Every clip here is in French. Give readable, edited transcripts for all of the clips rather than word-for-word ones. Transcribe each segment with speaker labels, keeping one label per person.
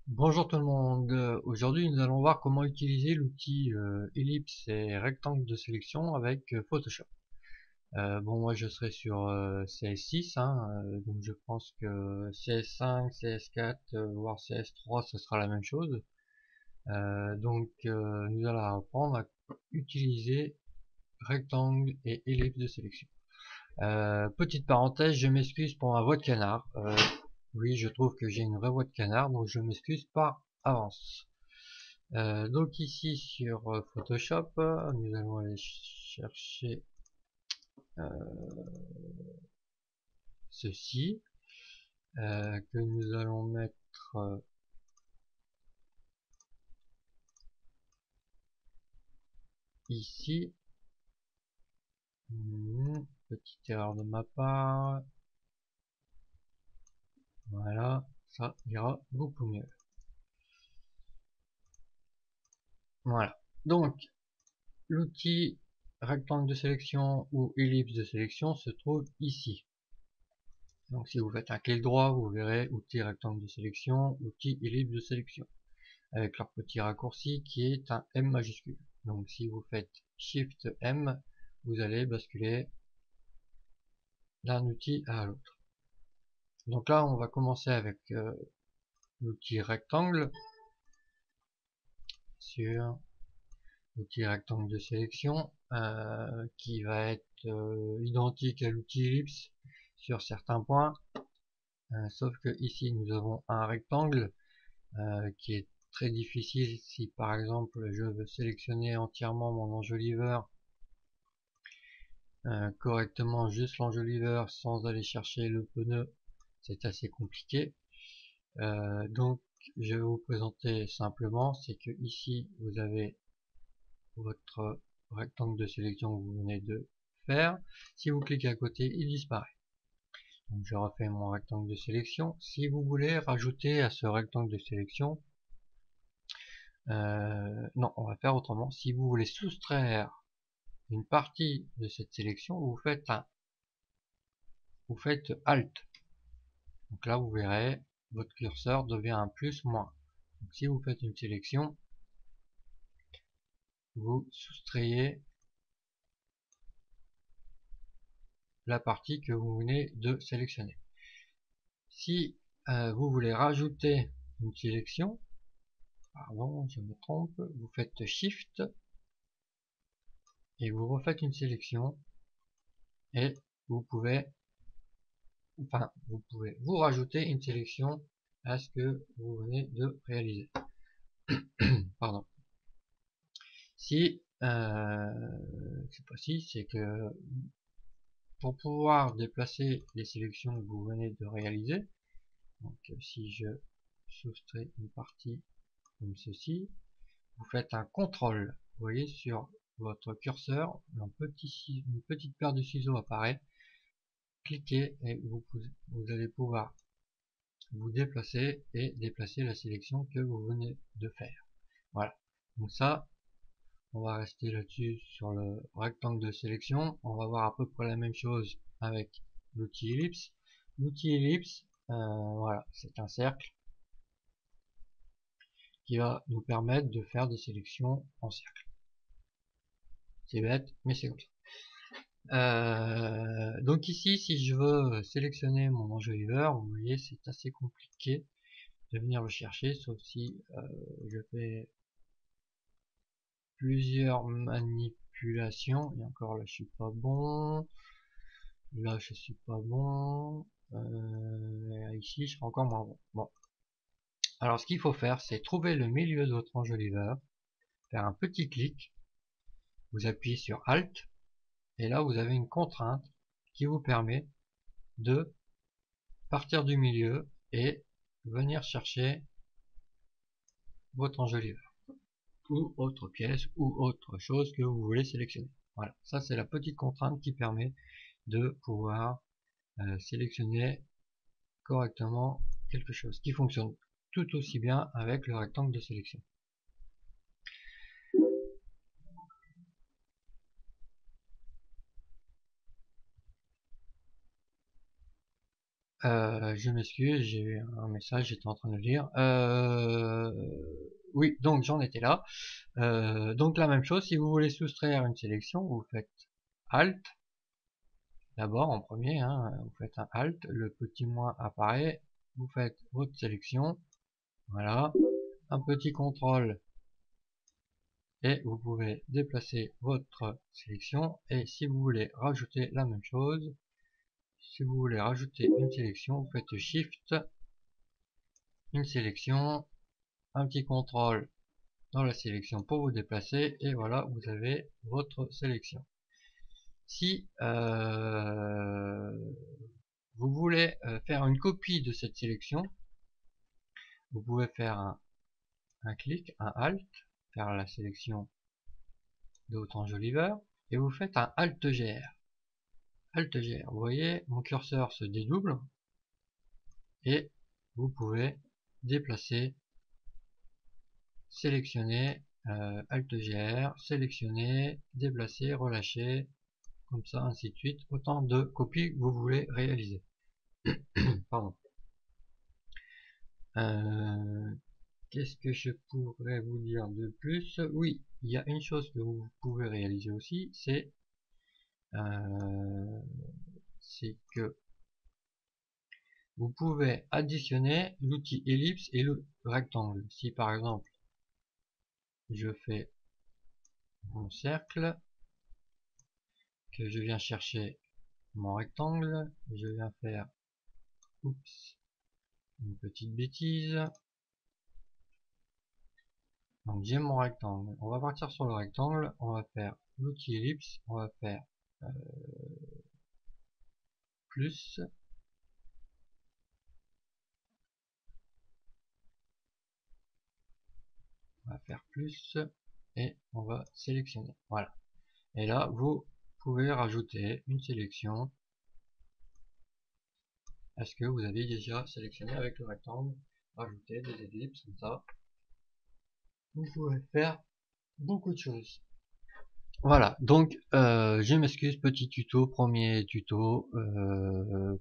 Speaker 1: Bonjour tout le monde, aujourd'hui nous allons voir comment utiliser l'outil ellipse et rectangle de sélection avec Photoshop. Bon, moi je serai sur CS6, hein, donc je pense que CS5, CS4, voire CS3 ce sera la même chose. Nous allons apprendre à utiliser rectangle et ellipse de sélection. Petite parenthèse, je m'excuse pour ma voix de canard. Oui, je trouve que j'ai une vraie voix de canard, donc je m'excuse par avance. Donc ici sur Photoshop, nous allons aller chercher ceci, que nous allons mettre ici. Petite erreur de ma part. Voilà, ça ira beaucoup mieux. Voilà. Donc, l'outil rectangle de sélection ou ellipse de sélection se trouve ici. Donc si vous faites un clic droit, vous verrez outil rectangle de sélection, outil ellipse de sélection, avec leur petit raccourci qui est un M majuscule. Donc si vous faites Shift M, vous allez basculer d'un outil à l'autre. Donc là, on va commencer avec l'outil rectangle, sur l'outil rectangle de sélection, qui va être identique à l'outil ellipse sur certains points, sauf que ici nous avons un rectangle qui est très difficile si par exemple je veux sélectionner entièrement mon enjoliveur correctement, juste l'enjoliveur sans aller chercher le pneu, c'est assez compliqué. Donc je vais vous présenter simplement, c'est que ici vous avez votre rectangle de sélection que vous venez de faire. Si vous cliquez à côté, il disparaît. Donc je refais mon rectangle de sélection. Si vous voulez rajouter à ce rectangle de sélection, non, on va faire autrement. Si vous voulez soustraire une partie de cette sélection, vous faites Alt. Donc là, vous verrez, votre curseur devient un plus moins. Donc si vous faites une sélection, vous soustrayez la partie que vous venez de sélectionner. Si vous voulez rajouter une sélection, pardon, je me trompe, vous faites Shift et vous refaites une sélection et vous pouvez vous rajouter une sélection à ce que vous venez de réaliser. Pardon. Si cette fois-ci, c'est que pour pouvoir déplacer les sélections que vous venez de réaliser, donc si je soustrais une partie comme ceci, vous faites un contrôle. Vous voyez sur votre curseur, une petite paire de ciseaux apparaît. Cliquez et vous allez pouvoir vous déplacer et déplacer la sélection que vous venez de faire. Voilà. Donc ça, on va rester là-dessus sur le rectangle de sélection. On va voir à peu près la même chose avec l'outil ellipse. L'outil ellipse, voilà, c'est un cercle qui va nous permettre de faire des sélections en cercle. C'est bête, mais c'est comme ça. Donc ici, si je veux sélectionner mon enjoliveur, vous voyez, c'est assez compliqué de venir le chercher, sauf si je fais plusieurs manipulations. Et encore là, je suis pas bon. Là, je suis pas bon. Ici, je serai encore moins bon. Bon. Alors, ce qu'il faut faire, c'est trouver le milieu de votre enjoliveur, faire un petit clic, vous appuyez sur Alt, et là, vous avez une contrainte qui vous permet de partir du milieu et venir chercher votre enjoliveur ou autre pièce ou autre chose que vous voulez sélectionner. Voilà, ça c'est la petite contrainte qui permet de pouvoir sélectionner correctement quelque chose qui fonctionne tout aussi bien avec le rectangle de sélection. Je m'excuse, j'ai eu un message, j'étais en train de le lire. Oui, donc j'en étais là. Donc la même chose, si vous voulez soustraire une sélection, vous faites Alt. D'abord en premier, hein, vous faites un Alt, le petit moins apparaît, vous faites votre sélection, voilà, un petit contrôle et vous pouvez déplacer votre sélection. Et si vous voulez rajouter la même chose, si vous voulez rajouter une sélection, vous faites Shift, une sélection, un petit contrôle dans la sélection pour vous déplacer et voilà, vous avez votre sélection. Si vous voulez faire une copie de cette sélection, vous pouvez faire un clic, un Alt, faire la sélection de votre enjoliveur et vous faites un Alt GR. Alt GR, vous voyez mon curseur se dédouble et vous pouvez déplacer, sélectionner, Alt GR, sélectionner, déplacer, relâcher, comme ça ainsi de suite, autant de copies que vous voulez réaliser. Pardon. Qu'est-ce que je pourrais vous dire de plus? Oui, il y a une chose que vous pouvez réaliser aussi, c'est que vous pouvez additionner l'outil ellipse et le rectangle. Si par exemple je fais mon cercle, que je viens chercher mon rectangle, je viens faire une petite bêtise. Donc j'ai mon rectangle, on va partir sur le rectangle, on va faire l'outil ellipse, on va faire plus, on va faire plus et on va sélectionner, voilà. Et là vous pouvez rajouter une sélection à ce que vous avez déjà sélectionné avec le rectangle, rajouter des ellipses comme ça. Vous pouvez faire beaucoup de choses. Voilà, donc je m'excuse, petit tuto, premier tuto,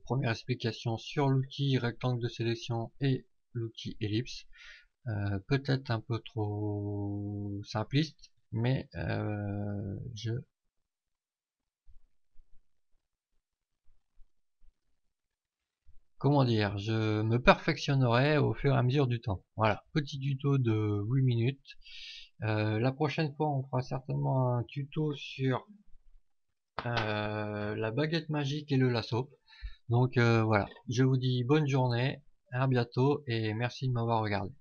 Speaker 1: première explication sur l'outil rectangle de sélection et l'outil ellipse. Peut-être un peu trop simpliste, mais comment dire, je me perfectionnerai au fur et à mesure du temps. Voilà, petit tuto de 8 minutes. La prochaine fois, on fera certainement un tuto sur la baguette magique et le lasso. Donc voilà, je vous dis bonne journée, à bientôt et merci de m'avoir regardé.